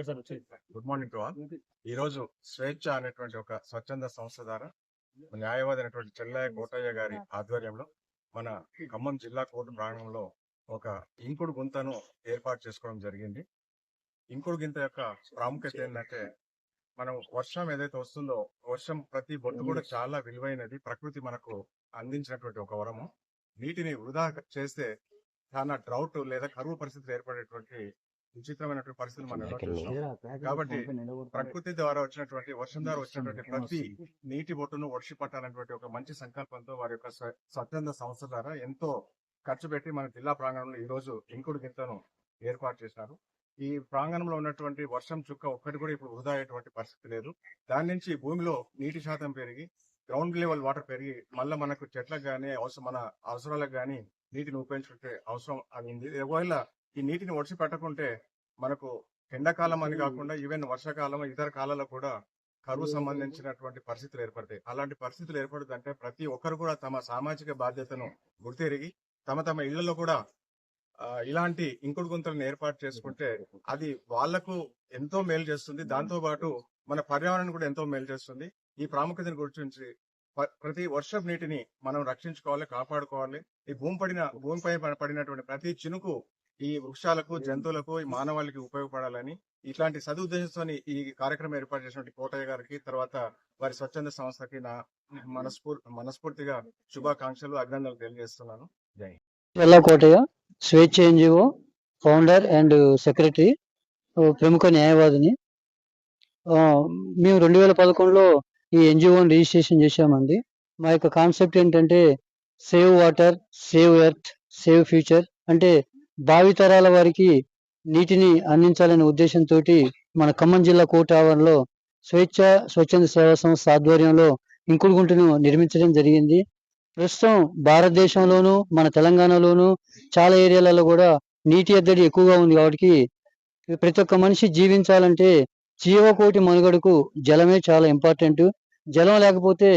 Good morning to all. ఈ రోజు స్వేచ్ఛ అనేటువంటి ఒక స్వచ్ఛంద సంస్థ ద్వారా న్యాయవాది అయినటువంటి చెల్లయ్య కోటయ్య గారి ఆధ్వర్యంలో మన ఖమ్మం జిల్లా కోర్టు ప్రాంగణంలో ఒక ఇంకుడు గుంతను ఏర్పాటు చేసుకోవడం జరిగింది. ఇంకుడు గుంత యొక్క ప్రాముఖ్యత ఏంటంటే, మనం వర్షం ఏదైతే వస్తుందో, వర్షం ప్రతి బొట్టు కూడా చాలా విలువైనది. ప్రకృతి మనకు అందించినటువంటి ఒక వరము. నీటిని వృధా చేస్తే చాలా డ్రౌట్ లేదా కరువు పరిస్థితులు ఏర్పడేటువంటి విచిత్రమైనటువంటి పరిస్థితులు మనం చూస్తాం. కాబట్టి ప్రకృతి ద్వారా వచ్చినటువంటి వర్షం ద్వారా వచ్చినటువంటి ప్రతి నీటి బొట్టును వర్షి పట్టాలనేటువంటి ఒక మంచి సంకల్పంతో వారి యొక్క స్వచ్ఛంద సంస్థ ద్వారా ఎంతో ఖర్చు పెట్టి మన జిల్లా ప్రాంగణంలో ఈ రోజు ఇంకుడు గింతను ఏర్పాటు చేశారు. ఈ ప్రాంగణంలో ఉన్నటువంటి వర్షం చుక్క ఒక్కటి కూడా ఇప్పుడు వృధా అయ్యేటువంటి పరిస్థితి లేదు. దాని నుంచి భూమిలో నీటి శాతం పెరిగి గ్రౌండ్ లెవెల్ వాటర్ పెరిగి మళ్ళీ మనకు చెట్లకు గానీ మన అవసరాలకు గానీ నీటిని ఉపయోగించుకుంటే అవసరం అయింది. ఒకవేళ ఈ నీటిని ఒడిసి పెట్టకుంటే మనకు ఎండాకాలం అని కాకుండా ఈవెన్ వర్షాకాలం ఇతర కాలాల్లో కూడా కరువు సంబంధించినటువంటి పరిస్థితులు ఏర్పడతాయి. అలాంటి పరిస్థితులు ఏర్పడుతుందంటే ప్రతి ఒక్కరు కూడా తమ సామాజిక బాధ్యతను గుర్తెరిగి తమ ఇళ్లలో కూడా ఇలాంటి ఇంకుడు గుంతలను ఏర్పాటు చేసుకుంటే అది వాళ్లకు ఎంతో మేలు చేస్తుంది. దాంతో పాటు మన పర్యావరణం కూడా ఎంతో మేలు చేస్తుంది. ఈ ప్రాముఖ్యతను గుర్తించి ప్రతి వర్షపు నీటిని మనం రక్షించుకోవాలి, కాపాడుకోవాలి. ఈ భూమిపై పడినటువంటి ప్రతి చినుకు ఈ వృక్షాలకు, జంతువులకు, ఈ మానవాళికి ఉపయోగపడాలని ఇట్లాంటి సదుద్దేశంతో ఈ కార్యక్రమం ఏర్పాటు చేసినటువంటి కోటయ్య గారికి, తర్వాత వారి స్వచ్ఛంద సంస్థకి నా మనస్ఫూర్తిగా శుభాకాంక్షలు, అభినందనలు తెలియజేస్తున్నాను. జై చెల్ల కోటయ్య, స్వేచ్ఛ ఎన్జిఓ ఫౌండర్ అండ్ సెక్రటరీ, ప్రముఖ న్యాయవాదిని. మేము 2011లో ఈ ఎన్జిఓని రిజిస్ట్రేషన్ చేశామండి. మా యొక్క కాన్సెప్ట్ ఏంటంటే save water, save earth, save future. అంటే భావితరాల వారికి నీటిని అందించాలనే ఉద్దేశంతో మన ఖమ్మం జిల్లా కోర్టు ఆవరణలో స్వచ్ఛంద సేవా సంస్థ ఆధ్వర్యంలో ఇంకుడు గుంటను నిర్మించడం జరిగింది. ప్రస్తుతం భారతదేశంలోను మన తెలంగాణలోను చాలా ఏరియాలలో కూడా నీటి ఎద్దడి ఎక్కువగా ఉంది. కాబట్టి ప్రతి ఒక్క మనిషి జీవించాలంటే జీవకోటి మనుగడకు జలమే చాలా ఇంపార్టెంట్. జలం లేకపోతే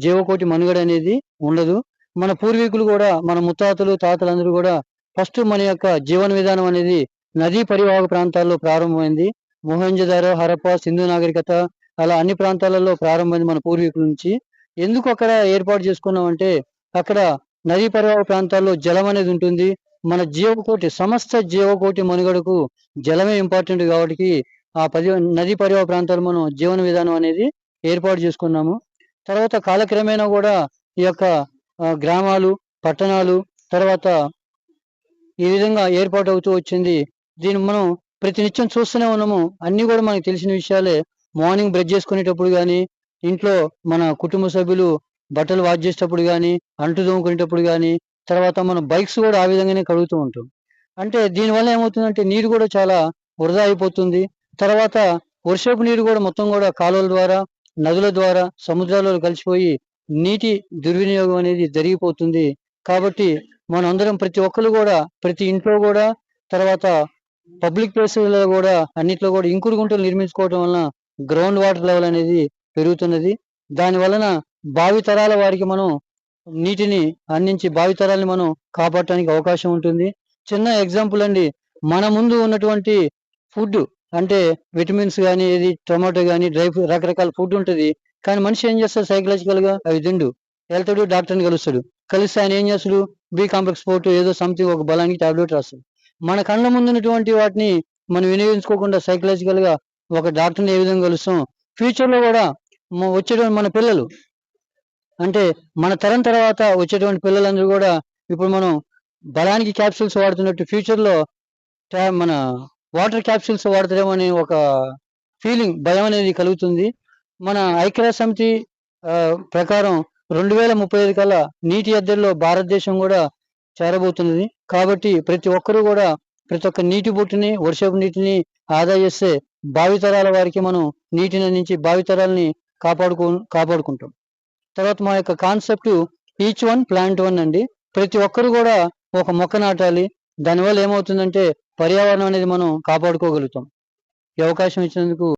జీవకోటి మనుగడ అనేది ఉండదు. మన పూర్వీకులు కూడా, మన ముత్తాతలు, తాతలందరూ కూడా ఫస్ట్ మన యొక్క జీవన విధానం అనేది నదీ పరివాహక ప్రాంతాల్లో ప్రారంభమైంది. మొహంజదారో, హరప్ప, సింధు నాగరికత అలా అన్ని ప్రాంతాలలో ప్రారంభమైంది మన పూర్వీకుల నుంచి. ఎందుకు అక్కడ ఏర్పాటు చేసుకున్నామంటే, అక్కడ నదీ పరివాహక ప్రాంతాల్లో జలం అనేది ఉంటుంది. మన జీవకోటి, సమస్త జీవకోటి మనుగడకు జలమే ఇంపార్టెంట్. కాబట్టి ఆ నదీ పరివాహక ప్రాంతాలు మనం జీవన విధానం అనేది ఏర్పాటు చేసుకున్నాము. తర్వాత కాలక్రమేణా కూడా ఈ యొక్క గ్రామాలు, పట్టణాలు తర్వాత ఈ విధంగా ఏర్పాటు అవుతూ వచ్చింది. దీన్ని మనం ప్రతినిత్యం చూస్తూనే ఉన్నాము. అన్ని కూడా మనకు తెలిసిన విషయాలే. మార్నింగ్ బ్రష్ చేసుకునేటప్పుడు కానీ, ఇంట్లో మన కుటుంబ సభ్యులు బట్టలు వాష్ చేసేటప్పుడు కానీ, అంటు తోముకునేటప్పుడు కానీ, తర్వాత మనం బైక్స్ కూడా ఆ విధంగానే కడుగుతూ ఉంటాం. అంటే దీనివల్ల ఏమవుతుందంటే నీరు కూడా చాలా వృధా అయిపోతుంది. తర్వాత వర్షపు నీరు కూడా మొత్తం కూడా కాలువల ద్వారా, నదుల ద్వారా, సముద్రాలలో కలిసిపోయి నీటి దుర్వినియోగం అనేది జరిగిపోతుంది. కాబట్టి మనందరం ప్రతి ఒక్కరు కూడా ప్రతి ఇంట్లో కూడా, తర్వాత పబ్లిక్ ప్లేసులలో కూడా అన్నిట్లో కూడా ఇంకుడు గుంటలు నిర్మించుకోవడం వలన గ్రౌండ్ వాటర్ లెవెల్ అనేది పెరుగుతున్నది. దాని వలన భావితరాల వారికి మనం నీటిని అందించి భావితరాలని మనం కాపాడటానికి అవకాశం ఉంటుంది. చిన్న ఎగ్జాంపుల్ అండి, మన ముందు ఉన్నటువంటి ఫుడ్ అంటే విటమిన్స్ కానీ, ఏది టొమాటో కానీ, డ్రై ఫ్రూట్, రకరకాల ఫుడ్ ఉంటుంది. కానీ మనిషి ఏం చేస్తాడు, సైకలాజికల్ గా అవి తిండు, వెళ్తాడు, డాక్టర్ని కలుస్తాడు. కలిస్తే ఆయన ఏం చేస్తాడు, బి కాంప్లెక్స్ పోటు ఏదో సంథింగ్ ఒక బలానికి టాబ్లెట్ రాస్తాడు. మన కళ్ళ ముందున్నటువంటి వాటిని మనం వినియోగించుకోకుండా సైకలాజికల్ గా ఒక డాక్టర్ని ఏ విధంగా కలుస్తాం, ఫ్యూచర్ లో కూడా వచ్చేటువంటి మన పిల్లలు, అంటే మన తరం తర్వాత వచ్చేటువంటి పిల్లలందరూ కూడా ఇప్పుడు మనం బలానికి క్యాప్సూల్స్ వాడుతున్నట్టు ఫ్యూచర్ లో మన వాటర్ క్యాప్సూల్స్ వాడతారేమో అనే ఒక ఫీలింగ్, భయం అనేది కలుగుతుంది. మన ఐక్యరాజ్య సమితి ప్రకారం 2035 కల్లా నీటి ఎద్దడిలో భారతదేశం కూడా చేరబోతున్నది. కాబట్టి ప్రతి ఒక్కరూ కూడా ప్రతి ఒక్క నీటి బొట్టుని, వర్షపు నీటిని ఆదా చేస్తే భావితరాల వారికి మనం నీటిని అందించి భావితరాలని కాపాడుకుంటాం. తర్వాత మా యొక్క concept each one plant one అండి. ప్రతి ఒక్కరు కూడా ఒక మొక్క నాటాలి. దానివల్ల ఏమవుతుందంటే పర్యావరణం అనేది మనం కాపాడుకోగలుగుతాం. ఈ అవకాశం ఇచ్చినందుకు